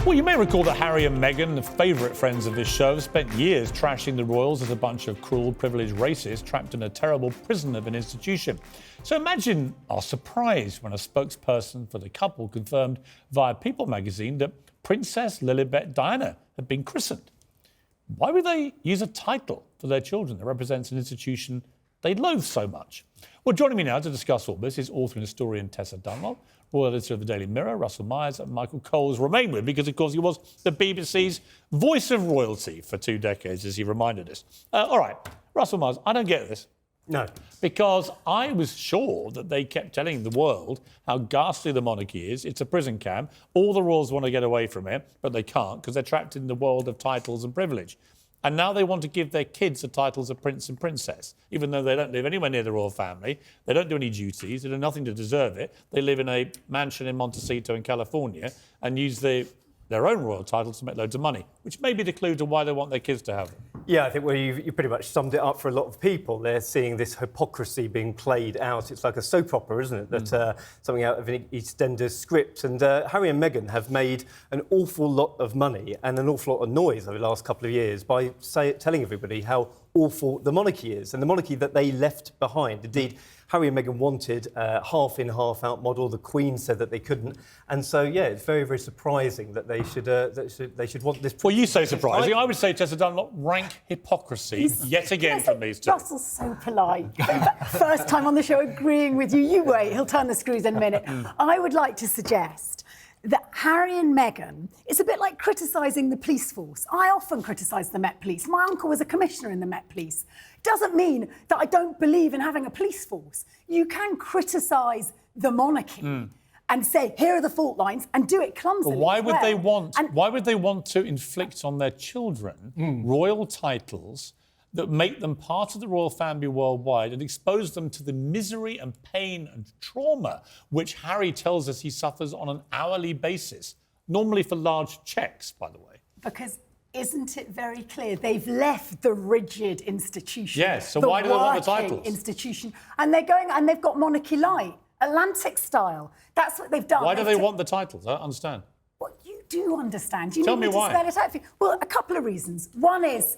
Well, you may recall that Harry and Meghan, the favourite friends of this show, have spent years trashing the royals as a bunch of cruel, privileged racists trapped in a terrible prison of an institution. So imagine our surprise when a spokesperson for the couple confirmed via People magazine that Princess Lilibet Diana had been christened. Why would they use a title for their children that represents an institution they loathe so much? Well, joining me now to discuss all this is author and historian Tessa Dunlop, royal editor of the Daily Mirror, Russell Myers, and Michael Coles remain with because, of course, he was the BBC's voice of royalty for 2 decades, as he reminded us. All right, Russell Myers, I don't get this. No. Because I was sure that they kept telling the world how ghastly the monarchy is. It's a prison camp. All the royals want to get away from it, but they can't because they're trapped in the world of titles and privilege. And now they want to give their kids the titles of prince and princess, even though they don't live anywhere near the royal family. They don't do any duties. They do nothing to deserve it. They live in a mansion in Montecito in California and use their own royal titles to make loads of money, which may be the clue to why they want their kids to have them. Yeah, I think you pretty much summed it up for a lot of people. They're seeing this hypocrisy being played out. It's like a soap opera, isn't it? That something out of an EastEnders script. And Harry and Meghan have made an awful lot of money and an awful lot of noise over the last couple of years by telling everybody how awful the monarchy is and the monarchy that they left behind. Indeed, Harry and Meghan wanted a half-in, half-out model. The Queen said that they couldn't. And so, yeah, it's very, very surprising that they should want this... Well, you say surprising. I would say, Tessa Dunlop, rank hypocrisy yet again from these two. Russell's so polite. First time on the show agreeing with you. You wait, he'll turn the screws in a minute. I would like to suggest that Harry and Meghan is a bit like criticising the police force. I often criticise the Met Police. My uncle was a commissioner in the Met Police. Doesn't mean that I don't believe in having a police force. You can criticise the monarchy and say, here are the fault lines, and do it clumsily. But why would they want to inflict on their children royal titles that make them part of the royal family worldwide and expose them to the misery and pain and trauma which Harry tells us he suffers on an hourly basis, normally for large cheques, by the way? Because isn't it very clear they've left the rigid institution? Yes, so why do they want the titles? Institution, and they're going and they've got monarchy light, Atlantic style. That's what they've done. Why do they want the titles? I don't understand. Well, you do understand. Tell me why. To spell it out for you. Well, a couple of reasons. One is,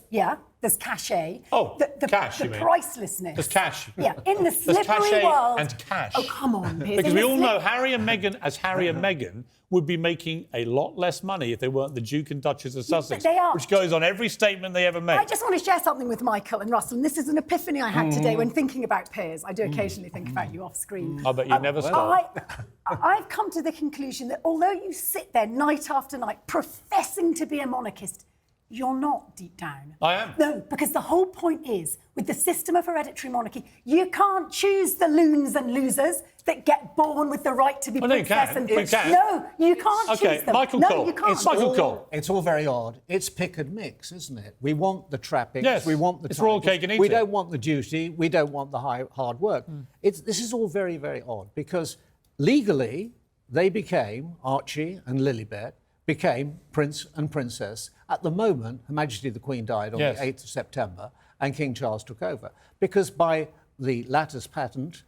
there's cachet. Oh, cash, you mean? The pricelessness. There's cash. Yeah, in the slippery cachet world. and cash. Oh, come on, Piers. Because we all know Harry and Meghan, as Harry and Meghan, would be making a lot less money if they weren't the Duke and Duchess of Sussex, they are. which goes on every statement they ever make. I just want to share something with Michael and Russell, and this is an epiphany I had today when thinking about Piers. I do occasionally think about you off screen. I bet you never stop. I've come to the conclusion that although you sit there night after night professing to be a monarchist, you're not deep down. I am. No, because the whole point is, with the system of hereditary monarchy, you can't choose the loons and losers that get born with the right to be princess and prince. No, you can't choose them. Michael no, Cole. you can't. Michael Cole. It's all very odd. It's pick and mix, isn't it? We want the trappings. Yes, we want the it's royal cake and eat We it. don't want the duty. We don't want the hard work. This is all very, very odd because legally they became, Archie and Lilibet, became Prince and Princess. At the moment, Her Majesty the Queen died on the 8th of September and King Charles took over. Because by the lattice patent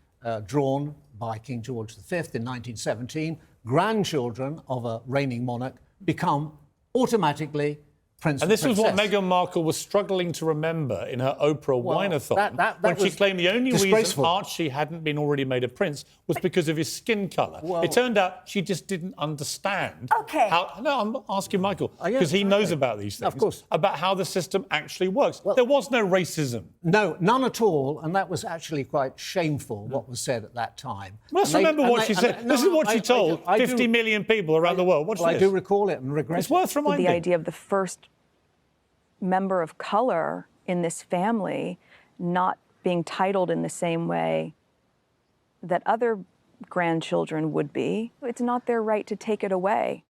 drawn by King George V in 1917, grandchildren of a reigning monarch become automatically Prince and this Princess. was what Meghan Markle was struggling to remember in her Oprah Wine-a-thon when she claimed the only reason Archie hadn't been already made a prince was because of his skin colour. It turned out she just didn't understand No, I'm asking Michael, because he knows about these things. Of course. About how the system actually works. There was no racism. No, none at all, and that was actually quite shameful, what was said at that time. Let's remember what she said. This is what she told 50 million people around the world. Watch this. I do recall it and regret it. It's worth reminding. The idea of the first member of color in this family not being titled in the same way that other grandchildren would be. It's not their right to take it away.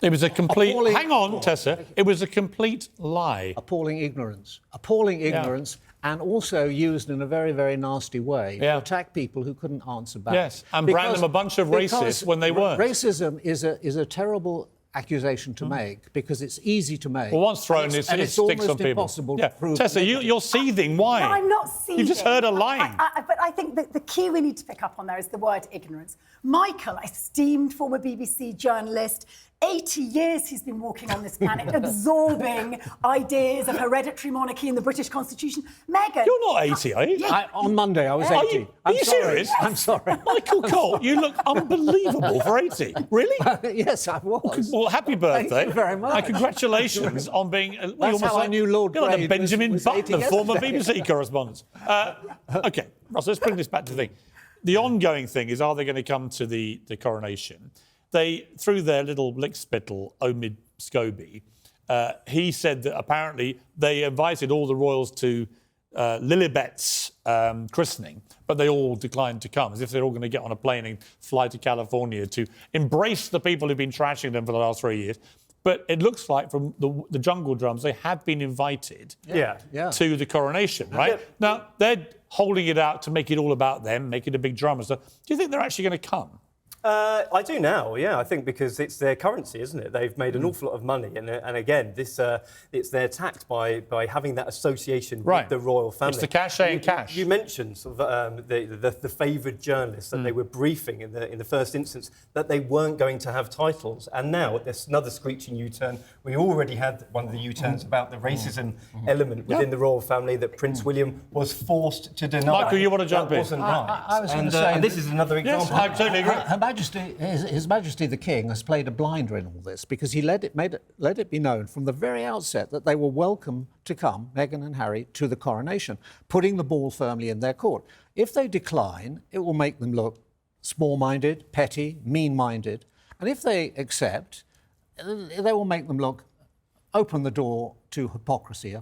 It was a complete... Hang on, Tessa. It was a complete lie. Appalling ignorance. Appalling ignorance, and also used in a very, very nasty way to attack people who couldn't answer back. Yes, and brand them a bunch of racists when they weren't. Racism is a terrible accusation to make because it's easy to make. Well, once thrown, it sticks on people. Impossible to prove. Tessa, you're seething. Why? No, I'm not seething. You just heard her lying. But I think that the key we need to pick up on there is the word ignorance. Michael, esteemed former BBC journalist, 80 years he's been walking on this planet, absorbing ideas of hereditary monarchy and the British Constitution. Meghan... You're not 80, are you? On Monday, I was 80. Are you serious? I'm sorry. Michael Cole, you look unbelievable for 80. Really? Yes, I was. Well, happy birthday. Thank you very much. And congratulations on being... That's how I knew Lord You're like Grade a Benjamin was Button, 80 former yesterday. BBC correspondent. OK, Russ, let's bring this back to the thing. The ongoing thing is, are they going to come to the coronation? They, through their little lickspittle, Omid Scobie, he said that apparently they invited all the royals to Lilibet's christening, but they all declined to come, as if they're all going to get on a plane and fly to California to embrace the people who've been trashing them for the last 3 years. But it looks like from the jungle drums, they have been invited to the coronation, right? Yeah. Now, they're holding it out to make it all about them, make it a big drama. So do you think they're actually going to come? I do now, yeah. I think because it's their currency, isn't it? They've made an awful lot of money, and again, they're attacked by having that association with the royal family. It's the cachet and cash. You mentioned sort of, the favoured journalists that they were briefing in the first instance that they weren't going to have titles, and now there's another screeching U-turn. We already had one of the U-turns about the racism element within the royal family that Prince William was forced to deny. Michael, you want to jump in? That wasn't right. I was going to say, and this is another example. Yes, I totally agree. His Majesty the King has played a blinder in all this because he let it be known from the very outset that they were welcome to come, Meghan and Harry, to the coronation, putting the ball firmly in their court. If they decline, it will make them look small-minded, petty, mean-minded. And if they accept, they will make them look, open the door to hypocrisy. You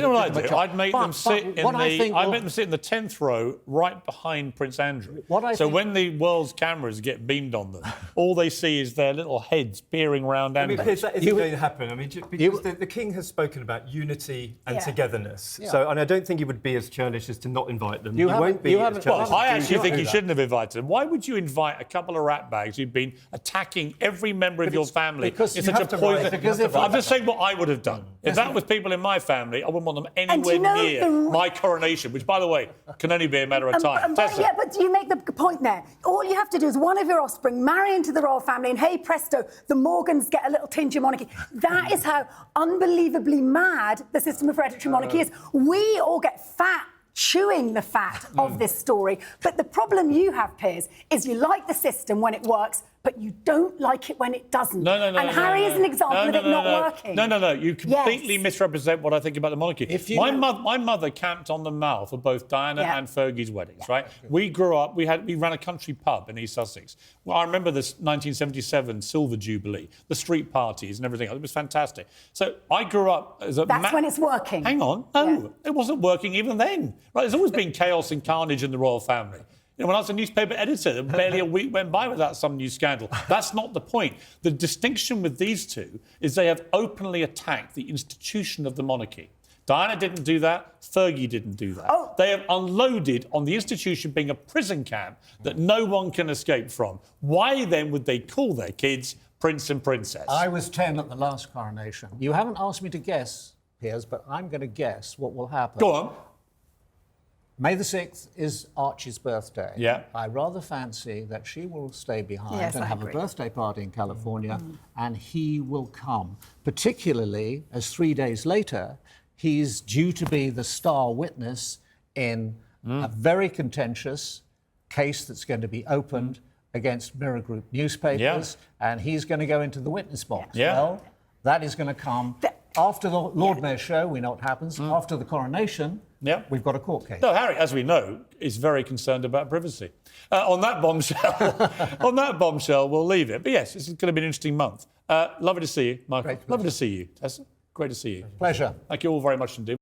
know what I'd do? I'd make them sit in the 10th row right behind Prince Andrew. When the world's cameras get beamed on them, all they see is their little heads peering around Andrew. Because that isn't going to happen. I mean, because the King has spoken about unity and togetherness. Yeah. So, and I don't think he would be as churlish as to not invite them. I actually think he shouldn't have invited them. Why would you invite a couple of ratbags who've been attacking every member of your family in such a poison? I'm just saying what I would have done. If that was people in my family, I wouldn't want them anywhere near my coronation, which, by the way, can only be a matter of time. Yeah, but you make the point there. All you have to do is one of your offspring marry into the royal family, and hey presto, the Morgans get a little tinge of monarchy. That is how unbelievably mad the system of hereditary monarchy is. We all get fat chewing the fat of this story. But the problem you have, Piers, is you like the system when it works, but you don't like it when it doesn't. And Harry is an example of it not working. No. You completely misrepresent what I think about the monarchy. My mother camped on the Mall for both Diana and Fergie's weddings, right? We grew up, we ran a country pub in East Sussex. Well, I remember this 1977 Silver Jubilee, the street parties and everything else. It was fantastic. So I grew up as a... That's when it's working. Hang on. No, it wasn't working even then. Right? There's always been chaos and carnage in the royal family. You know, when I was a newspaper editor, barely a week went by without some new scandal. That's not the point. The distinction with these two is they have openly attacked the institution of the monarchy. Diana didn't do that. Fergie didn't do that. They have unloaded on the institution being a prison camp that no one can escape from. Why then would they call their kids Prince and Princess? I was 10 at the last coronation. You haven't asked me to guess, Piers, but I'm going to guess what will happen. Go on. May the 6th is Archie's birthday. Yeah. I rather fancy that she will stay behind and have a birthday party in California, and he will come, particularly as 3 days later, he's due to be the star witness in a very contentious case that's going to be opened against Mirror Group newspapers, and he's going to go into the witness box. Well, that is going to come after the Lord Mayor's show. We know what happens. After the coronation, we've got a court case. No, Harry, as we know, is very concerned about privacy. On that bombshell, we'll leave it. But yes, it's going to be an interesting month. Lovely to see you, Michael. Lovely to see you, Tessa. Great to see you. Pleasure. Thank you all very much indeed.